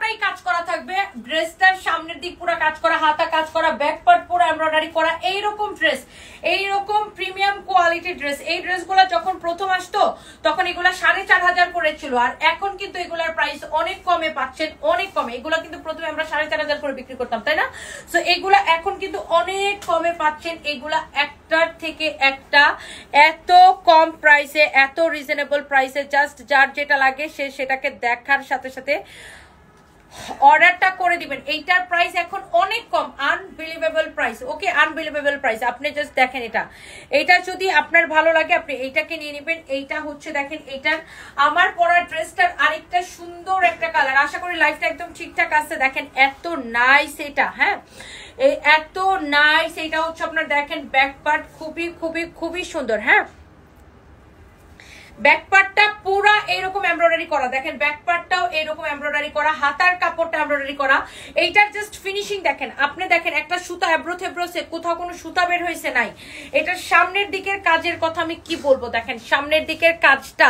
পুরোটাই কাজ করা থাকবে, ড্রেসটার সামনের দিক পুরো কাজ করা, হাতা কাজ করা, ব্যাক পার্ট পুরো এমব্রয়ডারি করা। এইরকম ড্রেস, এইরকম প্রিমিয়াম কোয়ালিটির ড্রেস। এই ড্রেসগুলো যখন প্রথম আসতো তখন এগুলা 4500 করে ছিল, আর এখন কিন্তু এগুলার প্রাইস অনেক কমে পাচ্ছেন, অনেক কমে। এগুলা কিন্তু প্রথমে আমরা 4500 করে বিক্রি করতাম, তাই না? সো এগুলা এখন কিন্তু অনেক কমে পাচ্ছেন। এগুলা একটার থেকে একটা এত কম প্রাইসে, এত রিজনেবল প্রাইসে, জাস্ট যার যেটা লাগে সে সেটাকে দেখার সাথে সাথে অর্ডারটা করে দিবেন। এইটার প্রাইস এখন অনেক কম, আনবিলিভেবল প্রাইস। ওকে, আনবিলিভেবল প্রাইস। আপনি জাস্ট দেখেন এটা যদি আপনার ভালো লাগে আপনি এইটাকে নিয়ে নেবেন। এইটা হচ্ছে দেখেন, এইটার আমার পরা ড্রেসটার আরেকটা সুন্দর একটা কালার। আশা করি লাইফটা একদম ঠিকঠাক আছে। দেখেন এত নাইস এটা, হ্যাঁ এত নাইস। এটা হচ্ছে আপনার দেখেন ব্যাক পার্ট খুবই খুবই খুবই সুন্দর। হ্যাঁ, ব্যাক পার্টটা পুরা এরকম এমব্রয়ডারি করা, দেখেন ব্যাক পার্টটাও এরকম এমব্রয়ডারি করা, হাতার কাপড়টা এমব্রয়ডারি করা। এইটার জাস্ট ফিনিশিং দেখেন, আপনি দেখেন একটা সুতা এব্রো থেব্রোসে, কোথাও কোনো সুতা বের হয়েছে নাই। এটার সামনের দিকের কাজের কথা আমি কি বলবো, দেখেন সামনের দিকের কাজটা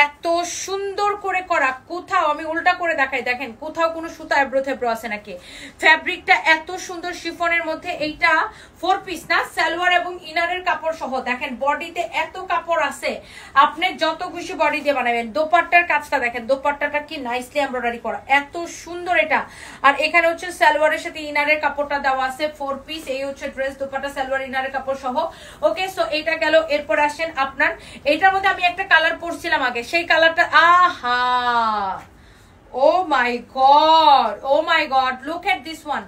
এত সুন্দর করে করা, কোথাও আমি উল্টা করে দেখাই, দেখেন কোথাও কোনো সুতা এব্রো থেব্রো আছে নাকি। ফ্যাব্রিকটা এত সুন্দর শিফনের মধ্যে। এইটা 4 পিস না, সালোয়ার এবং ইনারের কাপড় সহ। দেখেন বডিতে এত কাপড় আছে, আপনি যত খুশি বডি দিয়ে বানাবেন। দোপাট্টার কাজটা দেখেন, দোপাট্টাটা কি নাইসলি এমব্রয়ডারি করা, এত সুন্দর এটা। আর এখানে হচ্ছে সালোয়ারের সাথে ইনারের কাপড়টা দেওয়া আছে 4 পিস। এই হচ্ছে ড্রেস, দোপাট্টা, সালোয়ার, ইনারের কাপড় সহ। ওকে, সো এটা গেল। এরপর আসেন আপনার, এটার মধ্যে আমি একটা কালার পরছিলাম আগে, সেই কালারটা আহা, oh my god, oh my god, look at this one.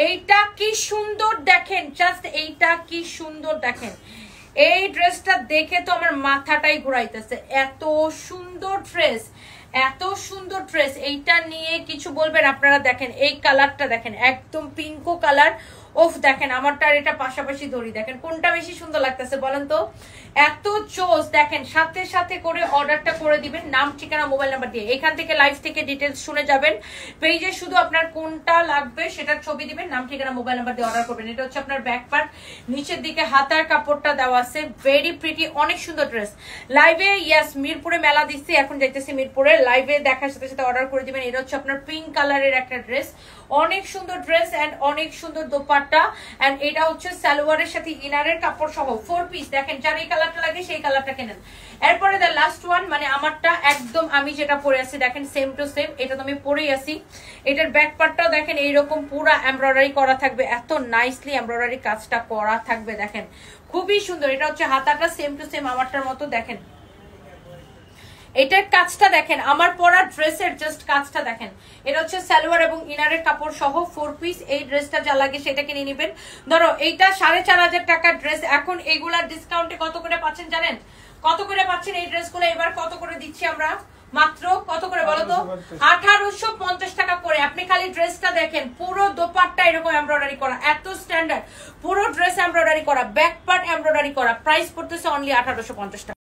এইটা কি সুন্দর দেখেন, জাস্ট এইটা কি সুন্দর দেখেন। এই ড্রেসটা দেখে তো আমার মাথাটাই ঘুরাইতেছে, এত সুন্দর ড্রেস, এত সুন্দর ড্রেস। এইটা নিয়ে কিছু বলবেন আপনারা? দেখেন এই কালারটা দেখেন, একদম পিঙ্কো কালার। ওফ, দেখেন আমারটা আর এটা পাশাপাশি ধরি, দেখেন কোনটা বেশি সুন্দর লাগতেছে বলেন তো। এত চোস, দেখেন সাথে সাথে করে অর্ডারটা করে দিবেন, নাম ঠিকানা মোবাইল নাম্বার দিয়ে। এখান থেকে লাইভ থেকে ডিটেলস শুনে যাবেন, পেজে শুধু আপনার কোনটা লাগবে সেটার ছবি দিবেন, নাম ঠিকানা মোবাইল নাম্বার দিয়ে অর্ডার করবেন। এটা হচ্ছে আপনার ব্যাক পার্ট, নিচের দিকে হাতার কাপড়টা দেওয়া আছে, ভেরি প্রিটি, অনেক সুন্দর ড্রেস। লাইভে ইয়াস মিরপুরে মেলা দিচ্ছি, এখন যাইতেছি মিরপুরে, লাইভে দেখার সাথে সাথে অর্ডার করে দিবেন। এটা হচ্ছে আপনার পিঙ্ক কালারের একটা ড্রেস, অনেক সুন্দর ড্রেস এন্ড অনেক সুন্দর দোপাট্টা। এন্ড এটা হচ্ছে সালোয়ারের সাথে ইনারের কাপড় সহ 4 পিস। দেখেন যার এই কালারটা লাগে সেই কালারটা কেনেন। এরপরে দ্য লাস্ট ওয়ান, মানে আমারটা একদম আমি যেটা পরে আছি দেখেন সেম টু সেম, এটা তো আমি পরেই আছি। এটার ব্যাক পার্টটাও দেখেন এইরকম পুরা এমব্রয়ডারি করা থাকবে, এত নাইসলি এমব্রয়ডারি কাজটা করা থাকবে, দেখেন খুবই সুন্দর। এটা হচ্ছে হাতাটা সেম টু সেম আমারটার মতো, দেখেন এটার কাজটা দেখেন, আমার পরা ড্রেসের জাস্ট কাজটা দেখেন। এটা হচ্ছে সালোয়ার এবং ইনারের কাপড় সহ 4 পিস। এই ড্রেসটা যা লাগে সেটা কিনে নেবেন। ধরো এইটা 4500 টাকার ড্রেস, এখন এগুলার ডিসকাউন্টে কত করে পাচ্ছেন জানেন? কত করে পাচ্ছেন এই ড্রেসগুলো? এবার কত করে দিচ্ছি আমরা? মাত্র কত করে বলো তো? 1850 টাকা করে। আপনি খালি ড্রেসটা দেখেন, পুরো দোপাট্টা এরকম এমব্রয়ডারি করা, এত স্ট্যান্ডার্ড, পুরো ড্রেস এমব্রয়ডারি করা, ব্যাক পার্ট এমব্রয়ডারি করা। প্রাইস পড়তেছে অনলি 1850 টাকা।